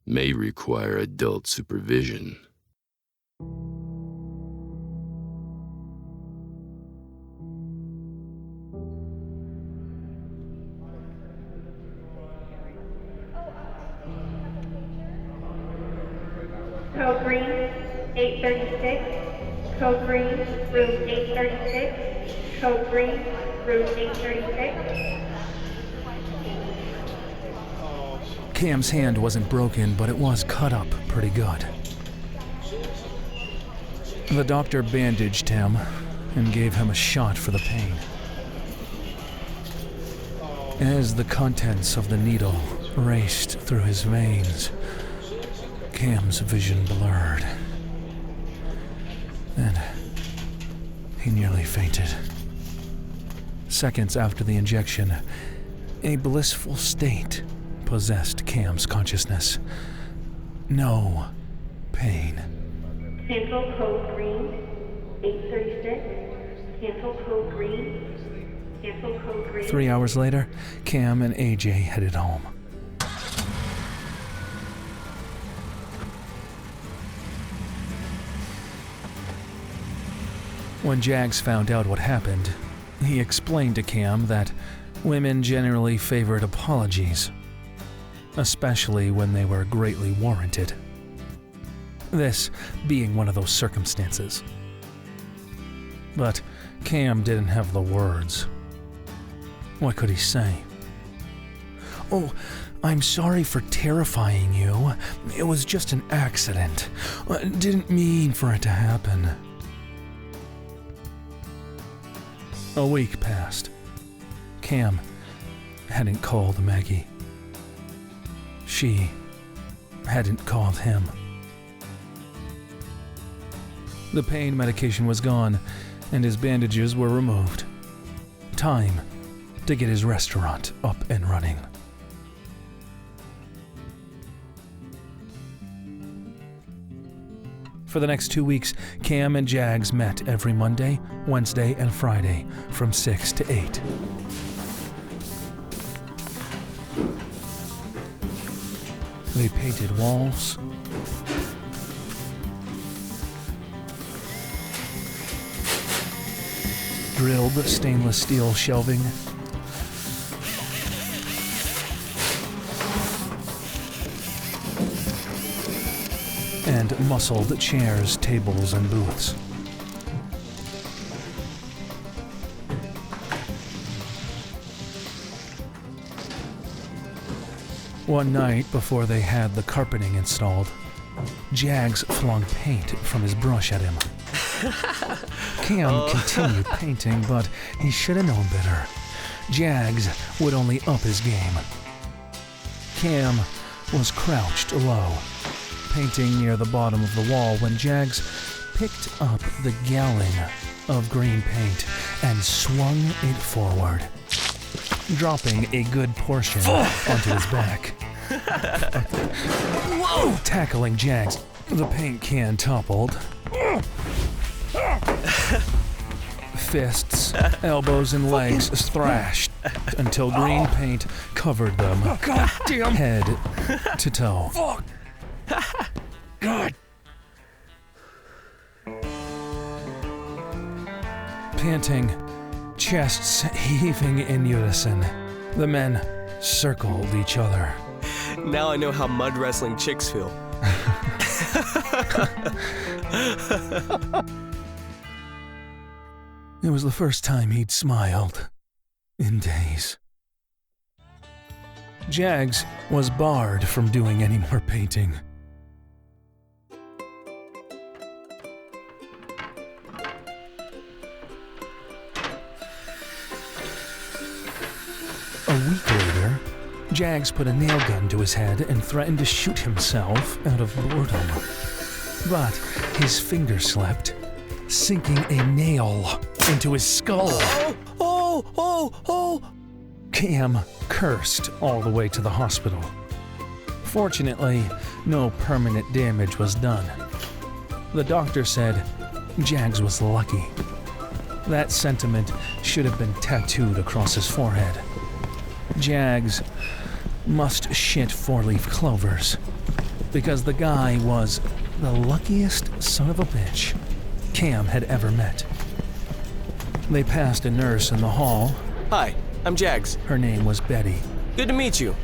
may require adult supervision. Code green, 836. Code green, room 836. Code green, room 836. Cam's hand wasn't broken, but it was cut up pretty good. The doctor bandaged him and gave him a shot for the pain. As the contents of the needle raced through his veins, Cam's vision blurred, and he nearly fainted. Seconds after the injection, a blissful state possessed Cam's consciousness. No pain. Cancel code green, 836. Cancel code green. Cancel code green. 3 hours later, Cam and AJ headed home. When Jags found out what happened, he explained to Cam that women generally favored apologies, especially when they were greatly warranted. This being one of those circumstances. But Cam didn't have the words. What could he say? "Oh, I'm sorry for terrifying you. It was just an accident. I didn't mean for it to happen." A week passed. Cam hadn't called Maggie. She hadn't called him. The pain medication was gone, and his bandages were removed. Time to get his restaurant up and running. For the next 2 weeks, Cam and Jags met every Monday, Wednesday, and Friday from 6 to 8. They painted walls, drilled stainless steel shelving, and muscled chairs, tables, and booths. One night before they had the carpeting installed, Jags flung paint from his brush at him. Cam continued painting, but he should have known better. Jags would only up his game. Cam was crouched low, painting near the bottom of the wall when Jags picked up the gallon of green paint and swung it forward, dropping a good portion onto his back. Whoa! Tackling Jags, the paint can toppled. Fists, elbows, and legs thrashed until green paint covered them, head to toe. Fuck! God! Panting, chests heaving in unison, the men circled each other. Now I know how mud wrestling chicks feel. It was the first time he'd smiled in days. Jags was barred from doing any more painting. A week later, Jags put a nail gun to his head and threatened to shoot himself out of boredom. But his finger slipped, sinking a nail into his skull. Oh! Cam cursed all the way to the hospital. Fortunately, no permanent damage was done. The doctor said Jags was lucky. That sentiment should have been tattooed across his forehead. Jags must shit four-leaf clovers because the guy was the luckiest son of a bitch Cam had ever met. They passed a nurse in the hall. Hi, I'm Jags. Her name was Betty. Good to meet you.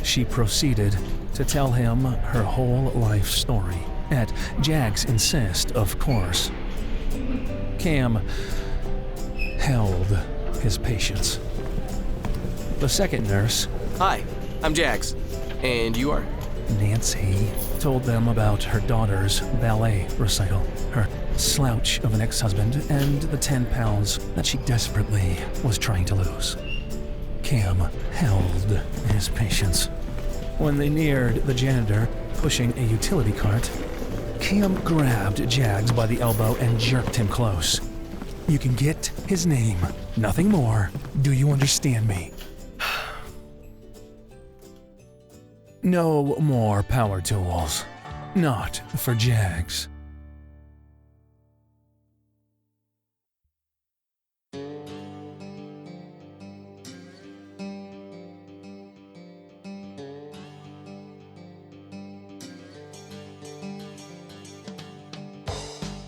She proceeded to tell him her whole life story, at Jags' insist, of course. Cam held his patience. The second nurse, Hi, I'm Jags. And you are? Nancy, told them about her daughter's ballet recital, her slouch of an ex-husband, and the 10 pounds that she desperately was trying to lose. Cam held his patience. When they neared the janitor pushing a utility cart, Cam grabbed Jags by the elbow and jerked him close. You can get his name, nothing more. Do you understand me? No more power tools. Not for Jags.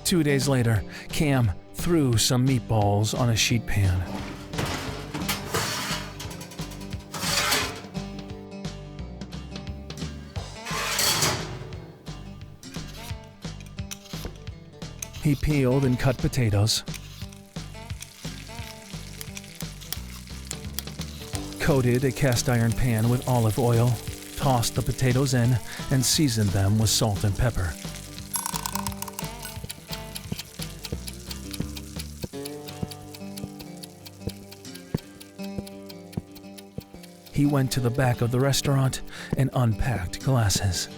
Two days later, Cam threw some meatballs on a sheet pan. He peeled and cut potatoes, coated a cast iron pan with olive oil, tossed the potatoes in, and seasoned them with salt and pepper. He went to the back of the restaurant and unpacked glasses.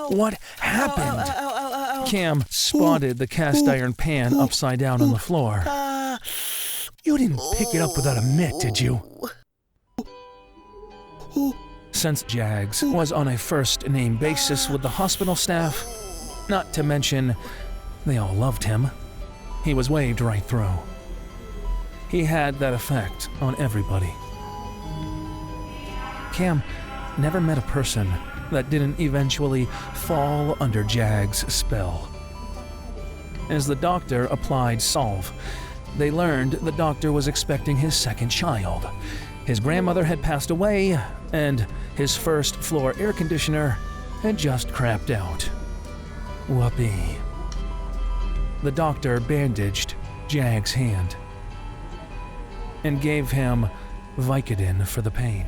What happened? Cam spotted the cast iron pan upside down on the floor. You didn't pick it up without a mitt, did you? Since Jags was on a first-name basis with the hospital staff, not to mention they all loved him, he was waved right through. He had that effect on everybody. Cam never met a person that didn't eventually fall under Jags' spell. As the doctor applied salve, they learned the doctor was expecting his second child. His grandmother had passed away, and his first-floor air conditioner had just crapped out. Whoopee. The doctor bandaged Jags' hand and gave him Vicodin for the pain.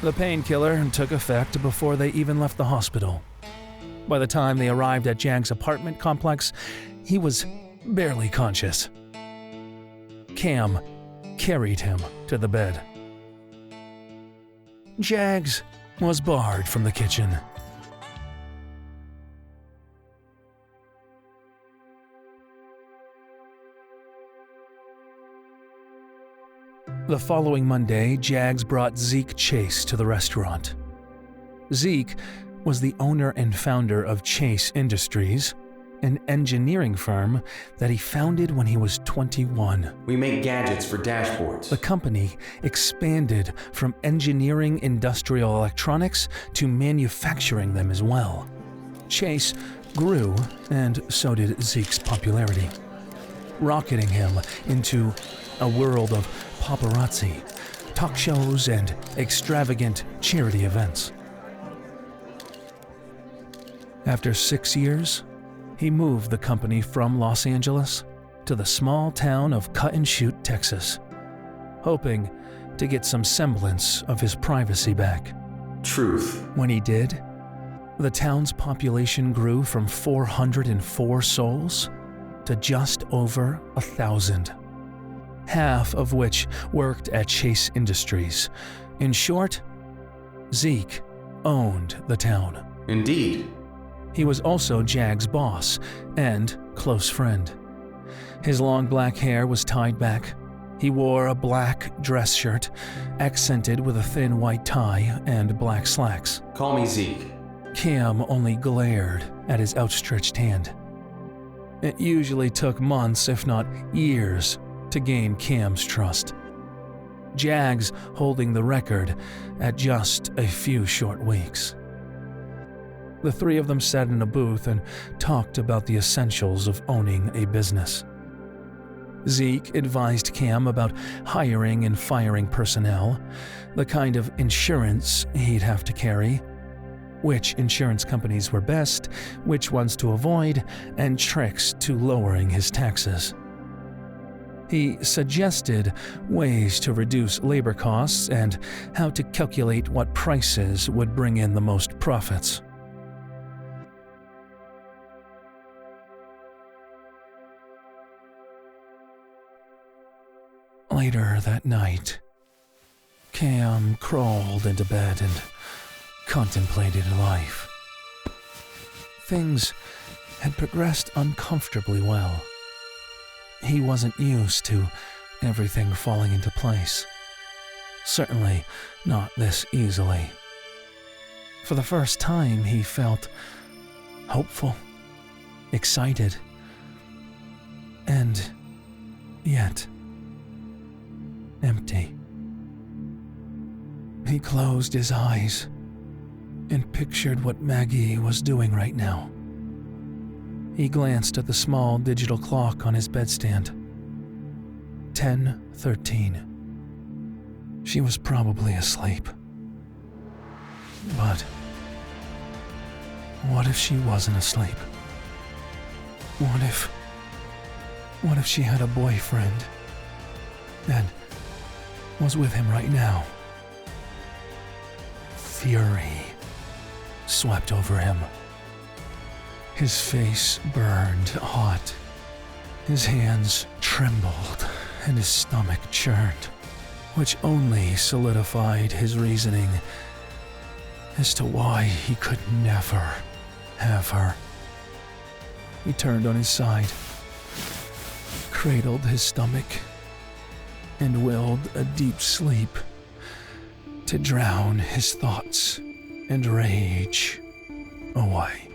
The painkiller took effect before they even left the hospital. By the time they arrived at Jags' apartment complex, he was barely conscious. Cam carried him to the bed. Jags was barred from the kitchen. The following Monday, Jags brought Zeke Chase to the restaurant. Zeke was the owner and founder of Chase Industries, an engineering firm that he founded when he was 21. We make gadgets for dashboards. The company expanded from engineering industrial electronics to manufacturing them as well. Chase grew, and so did Zeke's popularity, rocketing him into a world of paparazzi, talk shows, and extravagant charity events. After 6 years, he moved the company from Los Angeles to the small town of Cut and Shoot, Texas, hoping to get some semblance of his privacy back. Truth. When he did, the town's population grew from 404 souls to just over 1,000. half of which worked at Chase Industries. In short, Zeke owned the town. Indeed. He was also Jags' boss and close friend. His long black hair was tied back. He wore a black dress shirt, accented with a thin white tie and black slacks. Call me Zeke. Cam only glared at his outstretched hand. It usually took months, if not years, to gain Cam's trust. Jags holding the record at just a few short weeks. The three of them sat in a booth and talked about the essentials of owning a business. Zeke advised Cam about hiring and firing personnel, the kind of insurance he'd have to carry, which insurance companies were best, which ones to avoid, and tricks to lowering his taxes. He suggested ways to reduce labor costs and how to calculate what prices would bring in the most profits. Later that night, Cam crawled into bed and contemplated life. Things had progressed uncomfortably well. He wasn't used to everything falling into place. Certainly not this easily. For the first time, he felt hopeful, excited, and yet empty. He closed his eyes and pictured what Maggie was doing right now. He glanced at the small digital clock on his bedstand. 10:13. She was probably asleep. But what if she wasn't asleep? What if she had a boyfriend and was with him right now? Fury swept over him. His face burned hot. His hands trembled and his stomach churned, which only solidified his reasoning as to why he could never have her. He turned on his side, cradled his stomach, and willed a deep sleep to drown his thoughts and rage away.